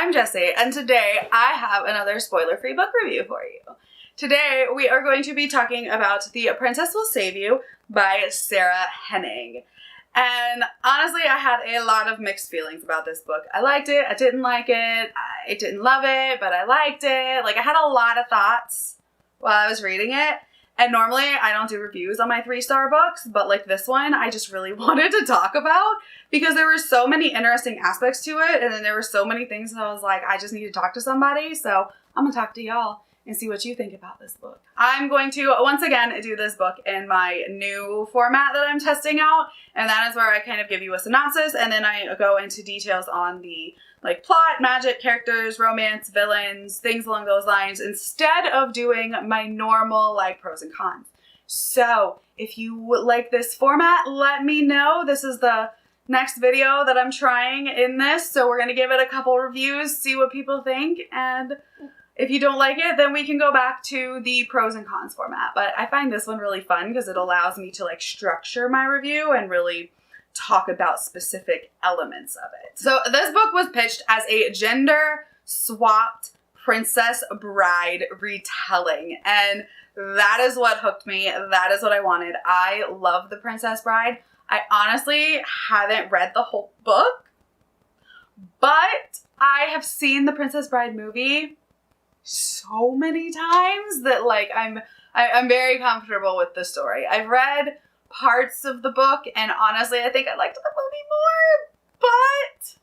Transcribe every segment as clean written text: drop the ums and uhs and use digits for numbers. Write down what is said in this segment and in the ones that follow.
I'm Jessie, and today I have another spoiler-free book review for you. Today we are going to be talking about The Princess Will Save You by Sarah Henning. And honestly, I had a lot of mixed feelings about this book. I liked it, I didn't like it, I didn't love it, but I liked it. Like, I had a lot of thoughts while I was reading it. And normally I don't do reviews on my 3-star books, but like this one, I just really wanted to talk about because there were so many interesting aspects to it. And then there were so many things that I was like, I just need to talk to somebody. So I'm gonna talk to y'all and see what you think about this book. I'm going to, once again, do this book in my new format that I'm testing out. And that is where I kind of give you a synopsis and then I go into details on the like plot, magic, characters, romance, villains, things along those lines, instead of doing my normal like pros and cons. So if you like this format, let me know. This is the next video that I'm trying in this. So we're going to give it a couple reviews, see what people think. And if you don't like it, then we can go back to the pros and cons format. But I find this one really fun because it allows me to like structure my review and really talk about specific elements of it. So this book was pitched as a gender-swapped princess bride retelling. And that is what hooked me. That is what I wanted. I love The Princess Bride. I honestly haven't read the whole book, but I have seen the Princess Bride movie so many times that like I'm very comfortable with the story. I've read parts of the book and honestly I think I liked the movie more, but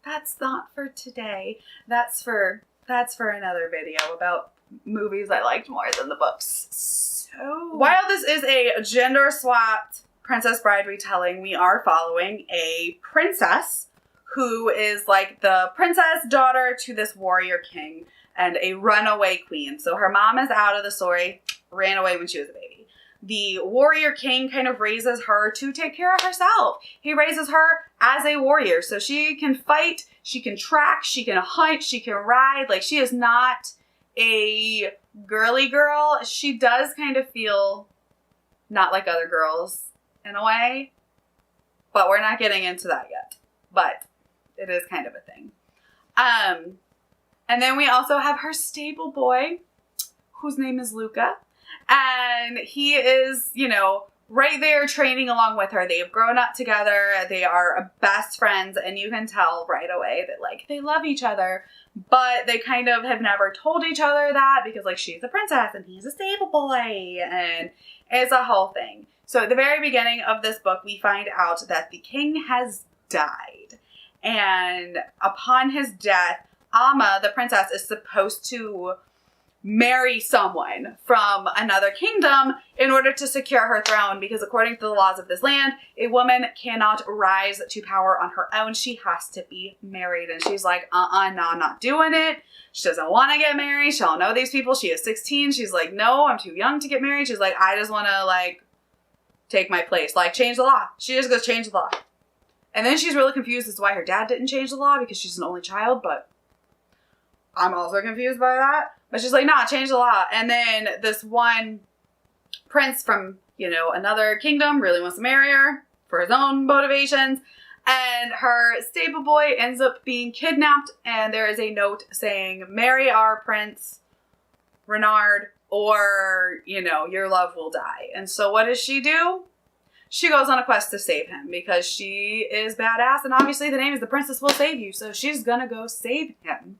that's not for today. That's for another video about movies I liked more than the books. So while this is a gender swapped Princess Bride retelling, we are following a princess who is like the princess daughter to this warrior king and a runaway queen. So her mom is out of the story, ran away when she was a baby. The warrior king kind of raises her to take care of herself. He raises her as a warrior. So she can fight, she can track, she can hunt, she can ride. Like, she is not a girly girl. She does kind of feel not like other girls in a way, but we're not getting into that yet. But it is kind of a thing. And then we also have her stable boy, whose name is Luca. And he is, you know, right there training along with her. They have grown up together. They are best friends. And you can tell right away that, like, they love each other. But they kind of have never told each other that because, like, she's a princess and he's a stable boy. And it's a whole thing. So at the very beginning of this book, we find out that the king has died. And upon his death, Amma, the princess, is supposed to marry someone from another kingdom in order to secure her throne, because according to the laws of this land, a woman cannot rise to power on her own. She has to be married. And she's like, no, I'm not doing it. She doesn't want to get married. She don't know these people. She is 16. She's like, no, I'm too young to get married. She's like, I just want to like take my place, like change the law. She just goes change the law. And then she's really confused as to why her dad didn't change the law because she's an only child, but I'm also confused by that. But she's like, nah, change the law. And then this one prince from, you know, another kingdom really wants to marry her for his own motivations. And her stable boy ends up being kidnapped. And there is a note saying, marry our prince, Renard, or, you know, your love will die. And so what does she do? She goes on a quest to save him because she is badass. And obviously the name is The Princess Will Save You. So she's gonna go save him.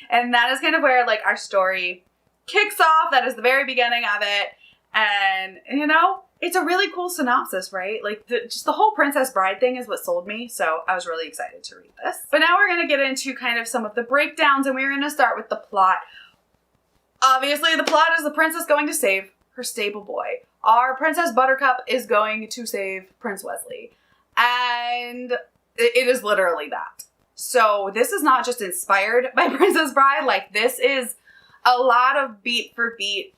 And that is kind of where, like, our story kicks off. That is the very beginning of it. And, you know, it's a really cool synopsis, right? Like, just the whole Princess Bride thing is what sold me. So I was really excited to read this. But now we're going to get into kind of some of the breakdowns. And we're going to start with the plot. Obviously, the plot is the princess going to save her stable boy. Our Princess Buttercup is going to save Prince Wesley. And it is literally that. So this is not just inspired by Princess Bride. Like, this is a lot of beat for beat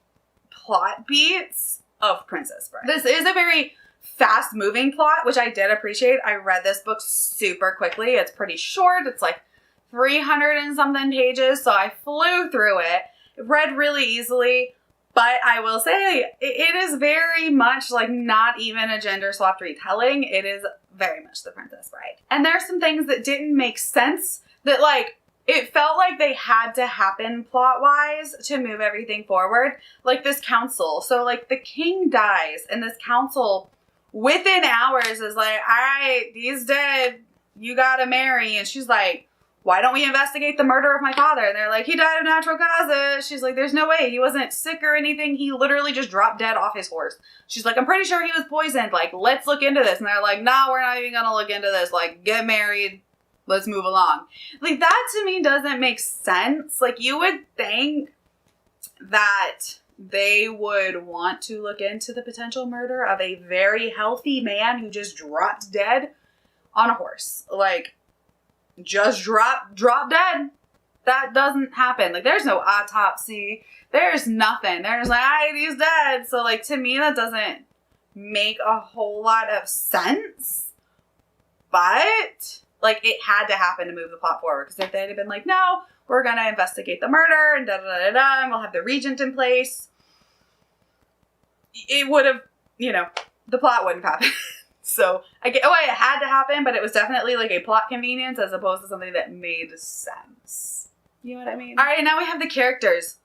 plot beats of Princess Bride. This is a very fast moving plot, which I did appreciate. I read this book super quickly. It's pretty short. It's like 300 and something pages. So I flew through it. It read really easily. But I will say it is very much like not even a gender swapped retelling. It is very much The Princess Bride. And there's some things that didn't make sense that like it felt like they had to happen plot-wise to move everything forward. Like this council. So like the king dies and this council within hours is like, all right, he's dead. You gotta marry. And she's like, why don't we investigate the murder of my father? And they're like, he died of natural causes. She's like, there's no way. He wasn't sick or anything. He literally just dropped dead off his horse. She's like, I'm pretty sure he was poisoned. Like, let's look into this. And they're like, no, we're not even gonna look into this. Like, get married. Let's move along. Like, that to me doesn't make sense. Like, you would think that they would want to look into the potential murder of a very healthy man who just dropped dead on a horse. Like, just drop dead. That doesn't happen. Like, there's no autopsy. There's nothing. They're just like, he's dead. So, like, to me, that doesn't make a whole lot of sense. But, like, it had to happen to move the plot forward. Because if they had been like, no, we're going to investigate the murder and da-da-da-da-da, and we'll have the regent in place, it would have, you know, the plot wouldn't happen. So, it had to happen, but it was definitely like a plot convenience as opposed to something that made sense. You know what I mean? All right, now we have the characters.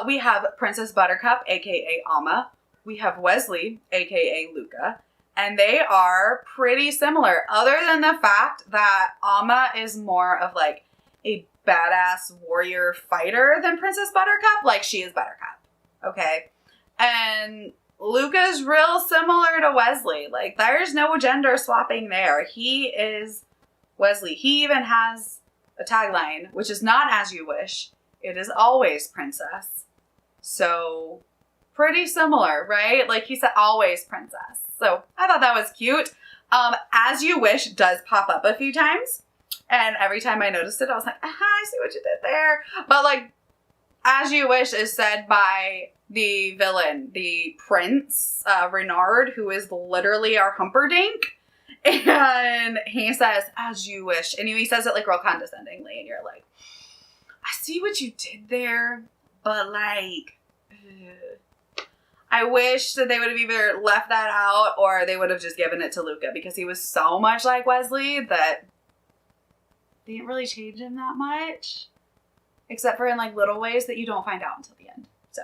We have Princess Buttercup, aka Alma. We have Wesley, aka Luca. And they are pretty similar, other than the fact that Alma is more of like a badass warrior fighter than Princess Buttercup. Like, she is Buttercup. Okay? And Luca's real similar to Wesley. Like, there's no gender swapping there. He is Wesley. He even has a tagline, which is not as you wish. It is always princess. So, pretty similar, right? Like, he said always princess. So, I thought that was cute. As you wish does pop up a few times. And every time I noticed it, I was like, I see what you did there. But, like, as you wish is said by the villain, the prince, Renard, who is literally our Humperdinck. And he says, as you wish. And he says it like real condescendingly. And you're like, I see what you did there. But like, I wish that they would have either left that out or they would have just given it to Luca. Because he was so much like Wesley that they didn't really change him that much. Except for in like little ways that you don't find out until the end. So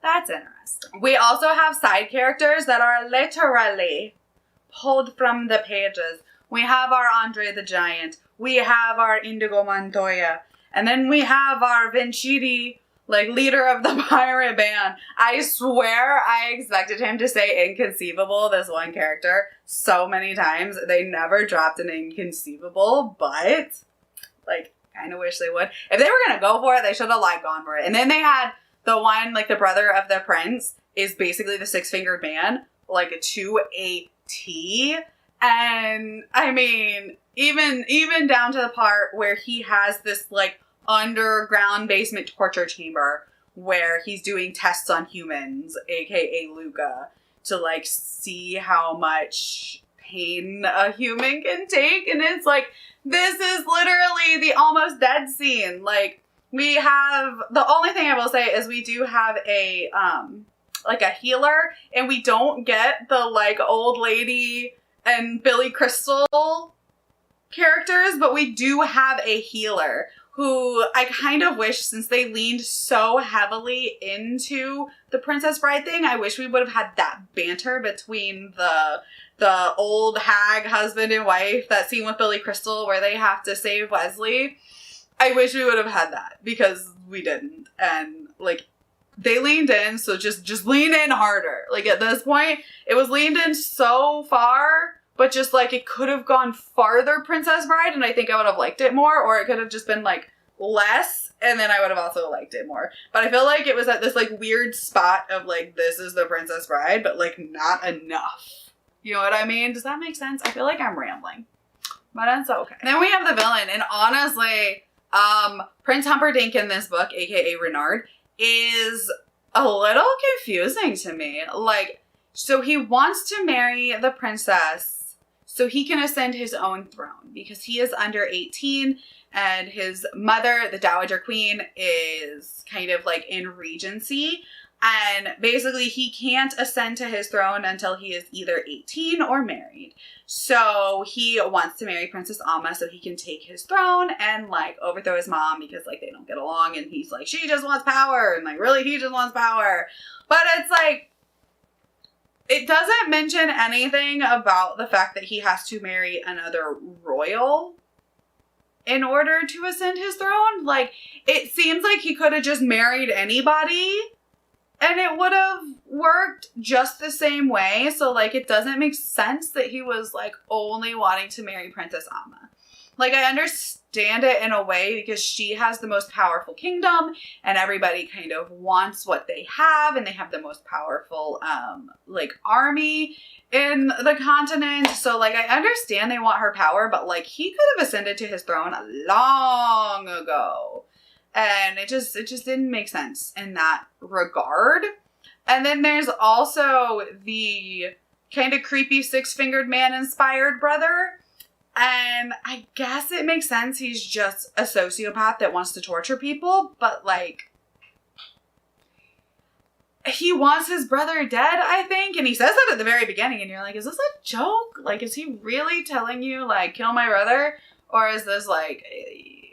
that's interesting. We also have side characters that are literally pulled from the pages. We have our Andre the Giant. We have our Indigo Montoya. And then we have our Vinciti, like, leader of the pirate band. I swear I expected him to say inconceivable, this one character, so many times. They never dropped an inconceivable, but, like, kind of wish they would. If they were going to go for it, they should have, like, gone for it. And then they had the one, like, the brother of the prince is basically the six-fingered man, like, to a T. And, I mean, even down to the part where he has this, like, underground basement torture chamber where he's doing tests on humans, aka Luca, to, like, see how much pain a human can take. And it's like, this is literally the almost dead scene. Like, we have, the only thing I will say is we do have a, like a healer, and we don't get the, like, old lady and Billy Crystal characters, but we do have a healer who I kind of wish, since they leaned so heavily into the Princess Bride thing, I wish we would have had that banter between the old hag husband and wife, that scene with Billy Crystal where they have to save Wesley. I wish we would have had that, because we didn't. And, like, they leaned in, so just lean in harder. Like, at this point, it was leaned in so far, but just, like, it could have gone farther Princess Bride, and I think I would have liked it more, or it could have just been, like, less, and then I would have also liked it more. But I feel like it was at this, like, weird spot of, like, this is the Princess Bride, but, like, not enough. You know what I mean? Does that make sense? I feel like I'm rambling. But that's okay. Then we have the villain, and honestly, Prince Humperdinck in this book, aka Renard, is a little confusing to me. Like, so he wants to marry the princess so he can ascend his own throne because he is under 18 and his mother, the Dowager Queen, is kind of like in regency. And basically he can't ascend to his throne until he is either 18 or married. So he wants to marry Princess Amma so he can take his throne and like overthrow his mom because like they don't get along, and he's like, she just wants power, and like really he just wants power. But it's like, it doesn't mention anything about the fact that he has to marry another royal in order to ascend his throne. Like, it seems like he could have just married anybody and it would have worked just the same way. So, like, it doesn't make sense that he was, like, only wanting to marry Princess Amma. Like, I understand it in a way because she has the most powerful kingdom and everybody kind of wants what they have, and they have the most powerful, like, army in the continent. So, like, I understand they want her power, but, like, he could have ascended to his throne long ago. And it just didn't make sense in that regard. And then there's also the kind of creepy six-fingered man inspired brother. And I guess it makes sense. He's just a sociopath that wants to torture people. But, like, he wants his brother dead, I think. And he says that at the very beginning. And you're like, is this a joke? Like, is he really telling you, like, kill my brother? Or is this, like,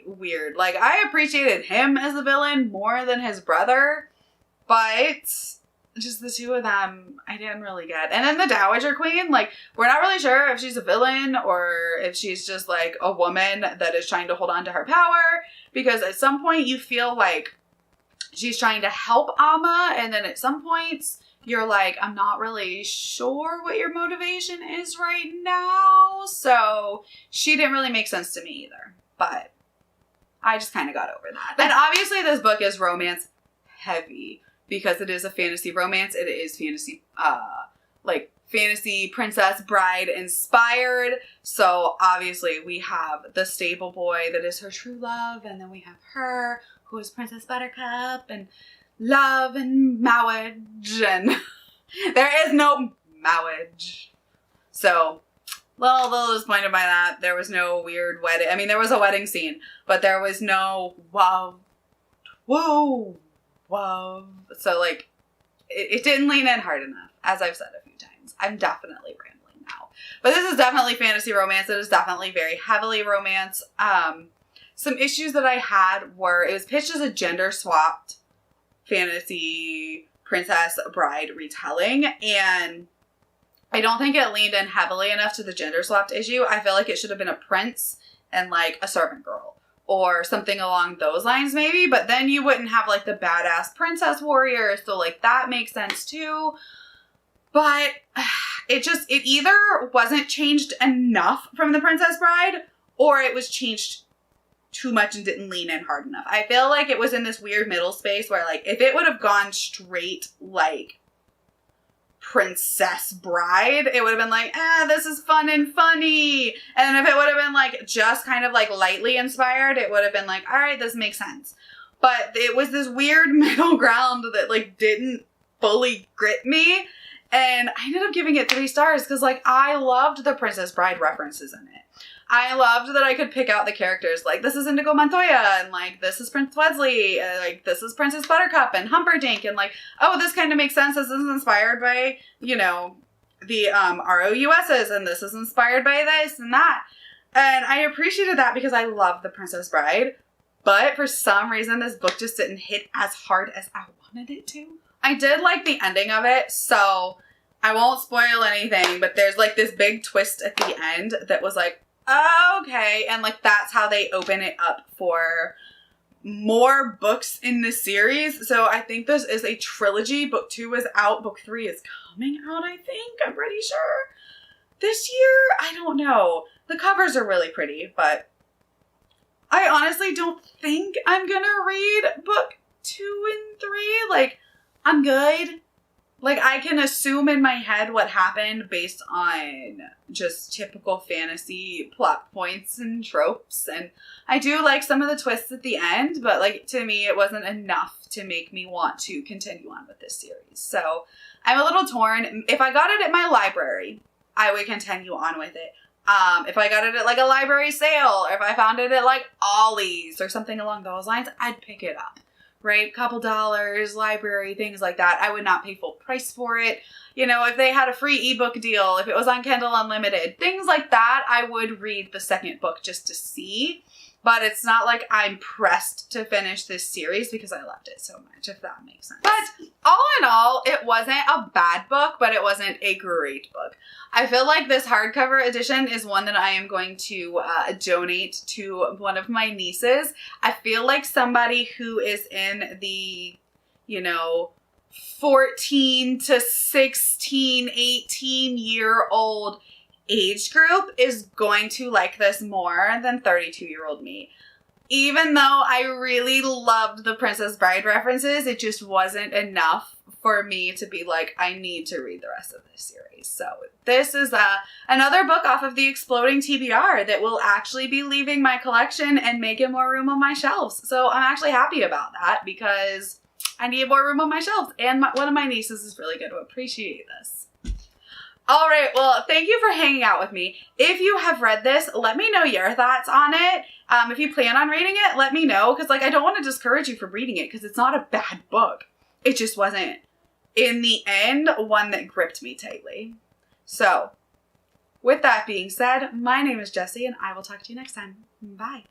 weird? Like, I appreciated him as a villain more than his brother. But just the two of them, I didn't really get. And then the Dowager Queen, like, we're not really sure if she's a villain or if she's just, like, a woman that is trying to hold on to her power. Because at some point you feel like she's trying to help Amma, and then at some points you're like, I'm not really sure what your motivation is right now. So she didn't really make sense to me either. But I just kind of got over that. And obviously this book is romance heavy because it is a fantasy romance. It is fantasy, like fantasy princess bride inspired. So obviously we have the stable boy that is her true love. And then we have her who is Princess Buttercup and love and marriage. And there is no marriage. So little disappointed by that. There was no weird wedding. I mean, there was a wedding scene, but there was no wow. So, like, it didn't lean in hard enough, as I've said a few times. I'm definitely rambling now. But this is definitely fantasy romance. It is definitely very heavily romance. Some issues that I had were, it was pitched as a gender-swapped fantasy princess bride retelling, and I don't think it leaned in heavily enough to the gender swapped issue. I feel like it should have been a prince and like a servant girl or something along those lines maybe, but then you wouldn't have like the badass princess warrior. So like that makes sense too. But it either wasn't changed enough from the Princess Bride or it was changed too much and didn't lean in hard enough. I feel like it was in this weird middle space where like if it would have gone straight like Princess Bride, it would have been like, this is fun and funny. And then if it would have been like just kind of like lightly inspired, it would have been like, all right, this makes sense. But it was this weird middle ground that like didn't fully grip me. And I ended up giving it 3 stars because like I loved the Princess Bride references in it. I loved that I could pick out the characters. Like, this is Indigo Montoya, and, like, this is Prince Wesley, and, like, this is Princess Buttercup, and Humperdinck, and, like, oh, this kind of makes sense. This is inspired by, you know, the ROUSs, and this is inspired by this and that. And I appreciated that because I love the Princess Bride. But for some reason, this book just didn't hit as hard as I wanted it to. I did like the ending of it, so I won't spoil anything, but there's, like, this big twist at the end that was, like, okay, and like that's how they open it up for more books in the series. So I think this is a trilogy. Book 2 is out. Book 3 is coming out, I think. I'm pretty sure. This year? I don't know. The covers are really pretty, but I honestly don't think I'm gonna read book 2 and 3. Like, I'm good. Like, I can assume in my head what happened based on just typical fantasy plot points and tropes. And I do like some of the twists at the end, but, like, to me, it wasn't enough to make me want to continue on with this series. So I'm a little torn. If I got it at my library, I would continue on with it. If I got it at, like, a library sale, or if I found it at, like, Ollie's or something along those lines, I'd pick it up. right? Couple dollars, library, things like that. I would not pay full price for it. You know, if they had a free ebook deal, if it was on Kindle Unlimited, things like that, I would read the second book just to see. But it's not like I'm pressed to finish this series because I loved it so much, if that makes sense. But all in all, it wasn't a bad book, but it wasn't a great book. I feel like this hardcover edition is one that I am going to donate to one of my nieces. I feel like somebody who is in the, you know, 14 to 16, 18-year-old age group is going to like this more than 32-year-old me. Even though I really loved the Princess Bride references, it just wasn't enough for me to be like, I need to read the rest of this series. So this is another book off of the Exploding TBR that will actually be leaving my collection and making more room on my shelves. So I'm actually happy about that because I need more room on my shelves, and one of my nieces is really going to appreciate this. All right, well, thank you for hanging out with me. If you have read this, let me know your thoughts on it. If you plan on reading it, let me know, because like I don't want to discourage you from reading it because it's not a bad book. It just wasn't, in the end, one that gripped me tightly. So, with that being said, my name is Jessie, and I will talk to you next time. Bye.